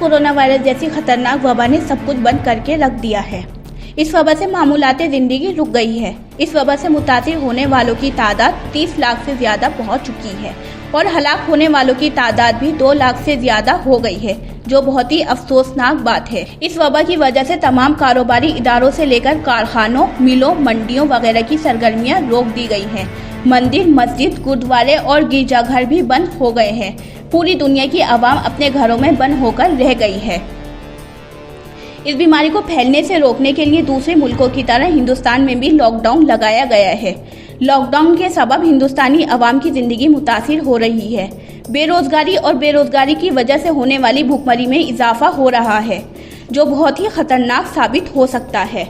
Corona virus जैसी खतरनाक वबा ने सब कुछ बंद करके रख दिया है। इस वबा से मामूलाते जिंदगी रुक गई है। इस वबा से मुतासिर होने वालों की तादाद 30 लाख से ज्यादा पहुंच चुकी है और हलाक होने वालों की तादाद भी 2 लाख से ज्यादा हो गई है, जो बहुत ही अफसोसनाक बात है। इस वबा की वजह से तमाम कारोबारी इदारों से लेकर कारखानों, मिलों, मंडियों वगैरह की सरगर्मियां रोक दी गई हैं। मंदिर, मस्जिद, गुरुद्वारे और गिरजाघर भी बंद हो गए हैं। पूरी दुनिया की आवाम अपने घरों में बंद होकर रह गई है। इस बीमारी को फैलने से रोकने के लिए दूसरे मुल्कों की तरह हिंदुस्तान में भी लॉकडाउन लगाया गया है। लॉकडाउन के सबब हिंदुस्तानी आवाम की जिंदगी मुतासिर हो रही है। बेरोजगारी और बेरोजगारी की वजह से होने वाली भुखमरी में इजाफा हो रहा है, जो बहुत ही खतरनाक साबित हो सकता है,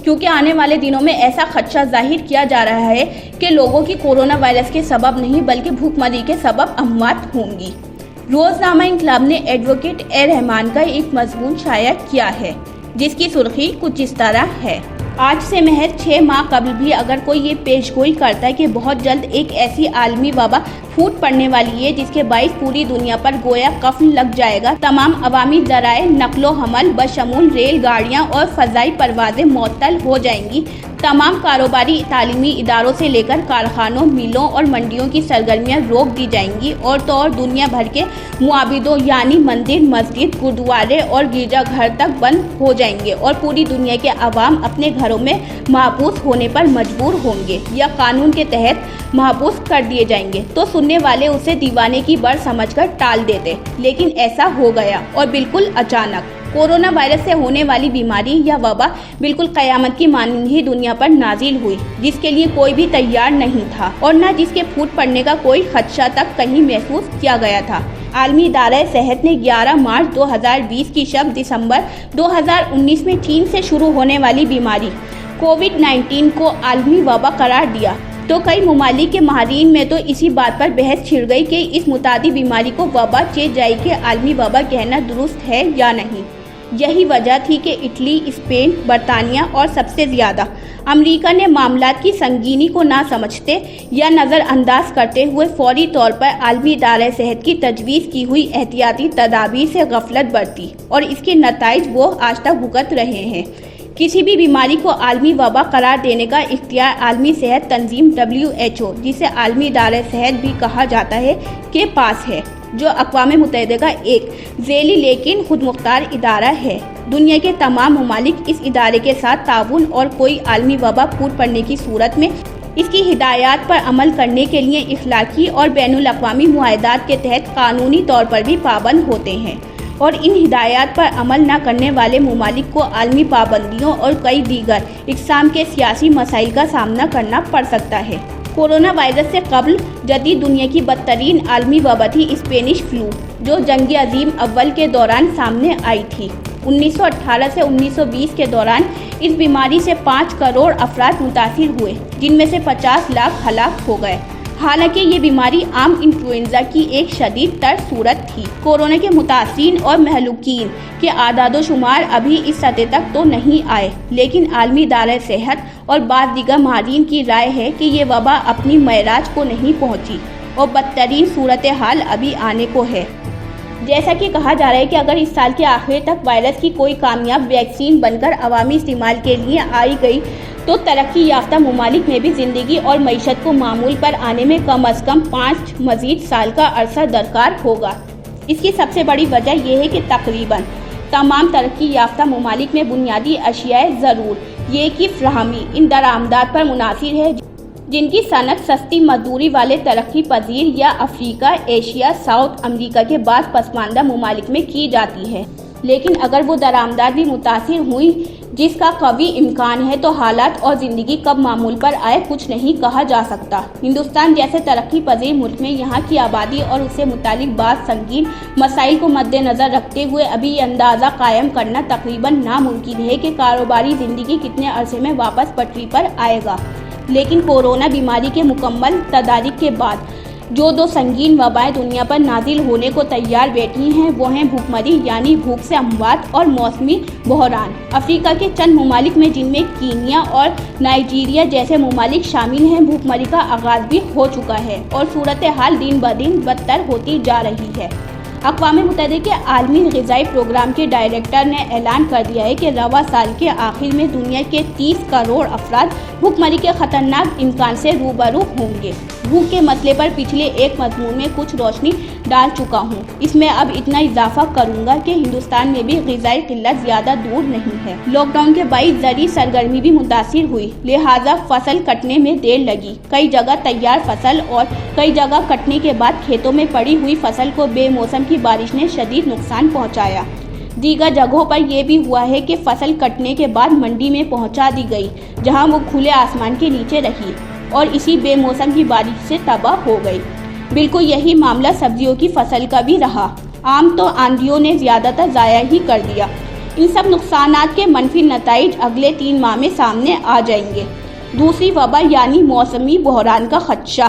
क्योंकि आने वाले दिनों में ऐसा खदशा जाहिर किया जा रहा है कि लोगों की कोरोना वायरस के सबब नहीं बल्कि भूखमरी के सबब अमवात होंगी। रोजनामा इंकलाब ने एडवोकेट ए रहमान का एक मजमून शाया किया है, जिसकी सुर्खी कुछ इस तरह है। आज से महज 6 माह कबल भी अगर कोई ये पेशगोई करता है कि बहुत जल्द एक ऐसी आलमी वबा फूट पड़ने वाली है जिसके बाइस पूरी दुनिया पर गोया कफ्न लग जाएगा, तमाम अवामी ज़राए नकलो हमल बशमूल रेलगाड़ियाँ और फ़ज़ाई परवाज़ें मुअत्तल हो जाएंगी, तमाम कारोबारी तालीमी इदारों से लेकर कारखानों, मिलों और मंडियों की सरगर्मियां रोक दी जाएंगी और तो और दुनिया भर के मुआबिदों यानी मंदिर, मस्जिद, गुरुद्वारे और गिरजाघर तक बंद हो जाएंगे और पूरी दुनिया के अवाम अपने घरों में महबूस होने पर मजबूर होंगे या कानून के तहत महबूस कर दिए जाएंगे। तो सुनने वाले उसे दीवाने की बर समझकर टाल देते, लेकिन ऐसा हो गया और बिल्कुल अचानक। कोरोना वायरस से होने वाली बीमारी या वबा बिल्कुल क़यामत की मानंद ही दुनिया पर नाजिल हुई, जिसके लिए कोई भी तैयार नहीं था और न जिसके फूट पड़ने का कोई खदशा तक कहीं महसूस किया गया था। आलमी इदारा सेहत ने 11 मार्च 2020 की शब दिसंबर 2019 में चीन से शुरू होने वाली बीमारी कोविड-19 को आलमी वबा करार दिया, तो कई ममालिक के माहिरीन में तो इसी बात पर बहस छिड़ गई कि इस मुतादी बीमारी को वबा चेजाई के आलमी वबा कहना दुरुस्त है या नहीं। यही वजह थी कि इटली, स्पेन, बरतानिया और सबसे ज़्यादा अमेरिका ने मामलात की संगीनी को ना समझते या नज़रअंदाज करते हुए फौरी तौर पर आलमी इदारे सेहत की तजवीज़ की हुई एहतियाती तदाबीर से गफलत बरती और इसके नताइज वो आज तक भुगत रहे हैं। किसी भी बीमारी को आलमी वबा करार देने का इख्तियार आलमी सेहत तंजीम WHO, जिसे आलमी इदारे सेहत भी कहा जाता है, के पास है, जो अक़वाम मुत्तहिदा का एक ज़ैली लेकिन खुद मुख्तार इदारा है। दुनिया के तमाम ममालिक इस इदारे के साथ ताउन और कोई आलमी वबा फूट पड़ने की सूरत में इसकी हिदायत पर अमल करने के लिए इखलाकी और बैनुल अक़वामी मुआहदात के तहत कानूनी तौर पर भी पाबंद होते हैं और इन हिदायत पर अमल न करने वाले ममालिक को आलमी पाबंदियों और कई दीगर इक़साम के सियासी मसाइल का सामना करना पड़ सकता है। कोरोना वायरस से कबल जदीद दुनिया की बदतरीन आलमी वबा थी स्पेनिश फ्लू, जो जंग अजीम अव्वल के दौरान सामने आई थी। 1918 से 1920 के दौरान इस बीमारी से 5 करोड़ अफराद मुतासिर हुए, जिनमें से 50 लाख हलाक हो गए। हालांकि ये बीमारी आम इन्फ्लुएंजा की एक शदीद तर सूरत थी। कोरोना के मुतासिरीन और महलूकीन के आदादो शुमार अभी इस सतह तक तो नहीं आए, लेकिन आलमी इदारे सेहत और बाद दीगर माहिरीन की राय है कि ये वबा अपनी मयराज को नहीं पहुंची और बदतरीन सूरत हाल अभी आने को है। जैसा कि कहा जा रहा है कि अगर इस साल के आखिर तक वायरस की कोई कामयाब वैक्सीन बनकर अवामी इस्तेमाल के लिए आई गई तो तरक्की याफ्ता ममालिक में भी ज़िंदगी और मईशत को मामूल पर आने में कम अज़ कम 5 मज़ीद साल का अरसा दरकार होगा। इसकी सबसे बड़ी वजह यह है कि तकरीबन तमाम तरक्की याफ्ता ममालिक में बुनियादी अशियाए ज़रूर ये की फ्राहमी इन दरामदात पर मुनासिर है, जिनकी सनत सस्ती मजदूरी वाले तरक्की पजीर या अफ्रीका, एशिया, साउथ अमरीका के बाद पसमानदा ममालिक में की जाती है। लेकिन अगर वो दरामदात भी मुतासिर हुई, जिसका कवी इम्कान है, तो हालात और ज़िंदगी कब मामूल पर आए कुछ नहीं कहा जा सकता। हिंदुस्तान जैसे तरक्की पजीर मुल्क में यहाँ की आबादी और उससे मुतालिक बाद संगीन मसाइल को मद्देनज़र रखते हुए अभी ये अंदाज़ा कायम करना तकरीबन नामुमकिन है कि कारोबारी ज़िंदगी कितने अरसे में वापस पटरी पर आएगा। लेकिन कोरोना बीमारी के मुकम्मल तदारीक के बाद जो 2 संगीन वबाएं दुनिया पर नाजिल होने को तैयार बैठी हैं, वो हैं भूखमरी यानी भूख से अमवात और मौसमी बहरान। अफ्रीका के चंद ममालिक में, जिनमें कीनिया और नाइजीरिया जैसे ममालिक शामिल हैं, भूखमरी का आगाज़ भी हो चुका है और सूरत हाल दिन ब दिन बदतर होती जा रही है। اقوام متحدہ کے عالمی غذائی پروگرام کے ڈائریکٹر نے اعلان کر دیا ہے کہ رواں سال کے آخر میں دنیا کے 30 کروڑ افراد بھوک مری کے خطرناک امکان سے روبرو ہوں گے۔ بھوک کے مسئلے پر پچھلے ایک مضمون میں کچھ روشنی ڈال چکا ہوں، اس میں اب اتنا اضافہ کروں گا کہ ہندوستان میں بھی غذائی قلت زیادہ دور نہیں ہے۔ لاک ڈاؤن کے باعث زرعی سرگرمی بھی متاثر ہوئی، لہٰذا فصل کٹنے میں دیر لگی۔ کئی جگہ تیار فصل اور کئی جگہ کٹنے کے بعد کھیتوں میں پڑی ہوئی فصل کو بے موسم کی بارش نے شدید نقصان پہنچایا۔ دیگر جگہوں پر یہ بھی ہوا ہے کہ فصل کٹنے کے بعد منڈی میں پہنچا دی گئی، جہاں وہ کھلے آسمان کے نیچے رہی اور اسی بے موسم کی بارش سے تباہ ہو گئی۔ بالکل یہی معاملہ سبزیوں کی فصل کا بھی رہا۔ عام تو آندھیوں نے زیادہ تر ضائع ہی کر دیا۔ ان سب نقصانات کے منفی نتائج اگلے 3 ماہ میں سامنے آ جائیں گے۔ دوسری وبا یعنی موسمی بحران کا خدشہ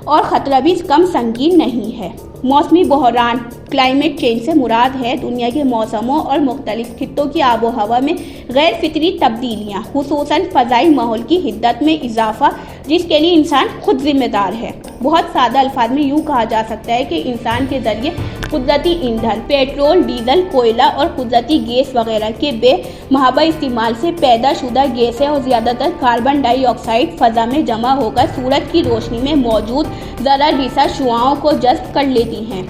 اور خطرہ بھی کم سنگین نہیں ہے۔ موسمی بحران کلائمیٹ چینج سے مراد ہے دنیا کے موسموں اور مختلف خطوں کی آب و ہوا میں غیر فطری تبدیلیاں، خصوصاً فضائی ماحول کی حدت میں اضافہ، جس کے لیے انسان خود ذمہ دار ہے۔ بہت سادہ الفاظ میں یوں کہا جا سکتا ہے کہ انسان کے ذریعے قدرتی ایندھن، پیٹرول، ڈیزل، کوئلہ اور قدرتی گیس وغیرہ کے بے محابہ استعمال سے پیدا شدہ گیسیں اور زیادہ تر کاربن ڈائی آکسائڈ فضا میں جمع ہو کر سورج کی روشنی میں موجود ذرہ ریزہ شعاعوں کو جذب کر لیتی ہیں۔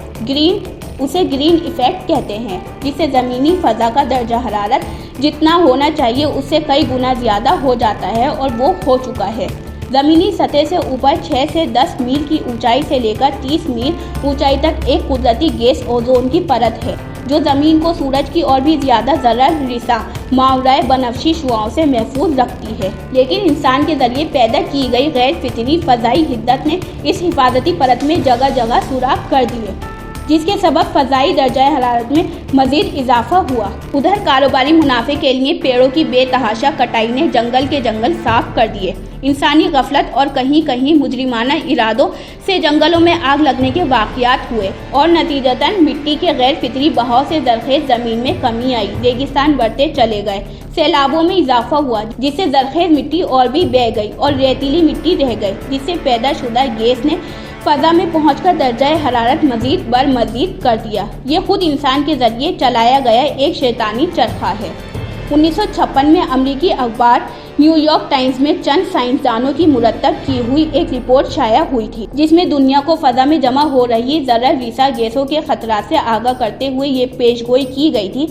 اسے گرین ایفیکٹ کہتے ہیں، جس سے زمینی فضا کا درجہ حرارت جتنا ہونا چاہیے اس سے کئی گنا زیادہ ہو جاتا ہے اور وہ ہو چکا ہے۔ زمینی سطح سے اوپر 6 سے 10 میل کی اونچائی سے لے کر 30 میل اونچائی تک ایک قدرتی گیس اوزون کی پرت ہے، جو زمین کو سورج کی اور بھی زیادہ ذرہ رساں ماورائے بنفشی شعاعوں سے محفوظ رکھتی ہے۔ لیکن انسان کے ذریعے پیدا کی گئی غیر فطری فضائی حدت نے اس حفاظتی پرت میں جگہ جگہ سوراخ کر دیے، جس کے سبب فضائی درجہ حرارت میں مزید اضافہ ہوا۔ ادھر کاروباری منافع کے لیے پیڑوں کی بے تحاشا کٹائی نے جنگل کے جنگل صاف کر دیے۔ انسانی غفلت اور کہیں کہیں مجرمانہ ارادوں سے جنگلوں میں آگ لگنے کے واقعات ہوئے اور نتیجتاً مٹی کے غیر فطری بہاؤ سے زرخیز زمین میں کمی آئی، ریگستان بڑھتے چلے گئے، سیلابوں میں اضافہ ہوا جس سے زرخیز مٹی اور بھی بہہ گئی اور ریتیلی مٹی رہ گئی، جس سے پیدا شدہ گیس نے فضا میں پہنچ کر درجہ حرارت مزید کر دیا۔ یہ خود انسان کے ذریعے چلایا گیا ایک شیطانی چرخہ ہے۔ 1956 میں امریکی اخبار نیو یارک ٹائمز میں چند سائنسدانوں کی مرتب کی ہوئی ایک رپورٹ شائع ہوئی تھی، جس میں دنیا کو فضا میں جمع ہو رہی ذرہ ریزہ گیسوں کے خطرات سے آگاہ کرتے ہوئے یہ پیشگوئی کی گئی تھی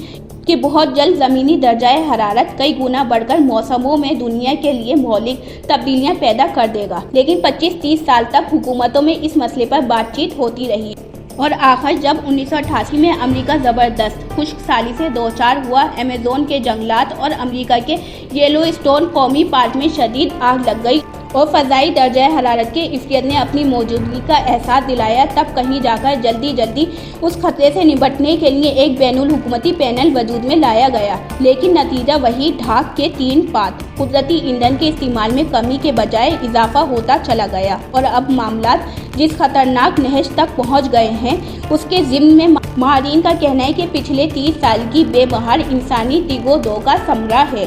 کہ بہت جلد زمینی درجہ حرارت کئی گنا بڑھ کر موسموں میں دنیا کے لیے مہلک تبدیلیاں پیدا کر دے گا۔ لیکن 25-30 سال تک حکومتوں میں اس مسئلے پر بات چیت ہوتی رہی اور آخر جب 1988 میں امریکہ زبردست خشک سالی سے دوچار ہوا، ایمیزون کے جنگلات اور امریکہ کے یلو اسٹون قومی پارک میں شدید آگ لگ گئی اور فضائی درجہ حرارت کے افیت نے اپنی موجودگی کا احساس دلایا، تب کہیں جا کر جلدی اس خطرے سے نمٹنے کے لیے ایک بین الحکومتی پینل وجود میں لایا گیا۔ لیکن نتیجہ وہی ڈھاک کے 3 پات، قدرتی ایندھن کے استعمال میں کمی کے بجائے اضافہ ہوتا چلا گیا اور اب معاملات جس خطرناک نہج تک پہنچ گئے ہیں، اس کے ضمن میں ماہرین کا کہنا ہے کہ پچھلے 30 سال کی بے بہار انسانی تگ و دو کا ثمرہ ہے۔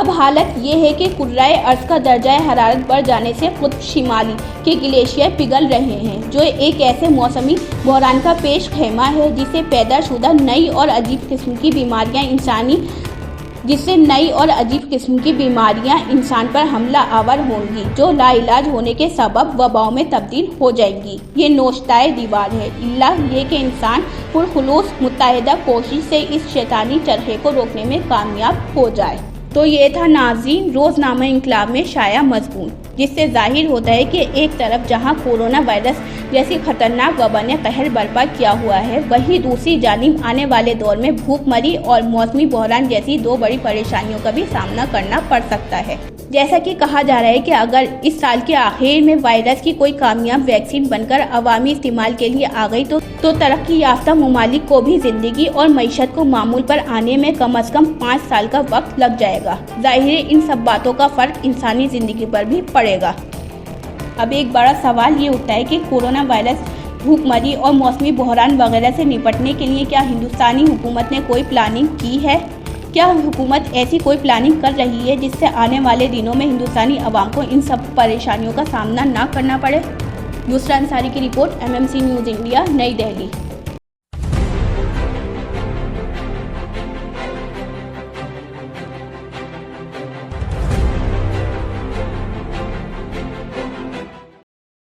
اب حالت یہ ہے کہ کرۂ ارض کا درجہ حرارت بڑھ جانے سے قطب شمالی کے گلیشیئر پگھل رہے ہیں، جو ایک ایسے موسمی بحران کا پیش خیمہ ہے جس سے پیدا شدہ نئی اور عجیب قسم کی بیماریاں انسان پر حملہ آور ہوں گی، جو لا علاج ہونے کے سبب وباؤں میں تبدیل ہو جائیں گی۔ یہ نوشتۂ دیوار ہے، اللہ یہ کہ انسان پرخلوص متحدہ کوشش سے اس شیطانی چرخے کو روکنے میں کامیاب ہو جائے۔ تو یہ تھا ناظرین روزنامہ انقلاب میں شائع مضمون، جس سے ظاہر ہوتا ہے کہ ایک طرف جہاں کورونا وائرس جیسی خطرناک وبا نے قہر برپا کیا ہوا ہے، وہیں دوسری جانب آنے والے دور میں بھوک مری اور موسمی بحران جیسی 2 بڑی پریشانیوں کا بھی سامنا کرنا پڑ سکتا ہے۔ جیسا کہ کہا جا رہا ہے کہ اگر اس سال کے آخر میں وائرس کی کوئی کامیاب ویکسین بن کر عوامی استعمال کے لیے آ گئی تو ترقی یافتہ ممالک کو بھی زندگی اور معیشت کو معمول پر آنے میں کم از کم 5 سال کا وقت لگ جائے گا۔ ظاہر ہے ان سب باتوں کا فرق انسانی زندگی پر بھی پڑے گا۔ اب ایک بڑا سوال یہ اٹھتا ہے کہ کورونا وائرس، بھوک مری اور موسمی بحران وغیرہ سے نپٹنے کے لیے کیا ہندوستانی حکومت نے کوئی پلاننگ کی ہے؟ کیا حکومت ایسی کوئی پلاننگ کر رہی ہے جس سے آنے والے دنوں میں ہندوستانی عوام کو ان سب پریشانیوں کا سامنا نہ کرنا پڑے؟ یسریٰ انصاری کی رپورٹ، MMC نیوز انڈیا، نئی دہلی۔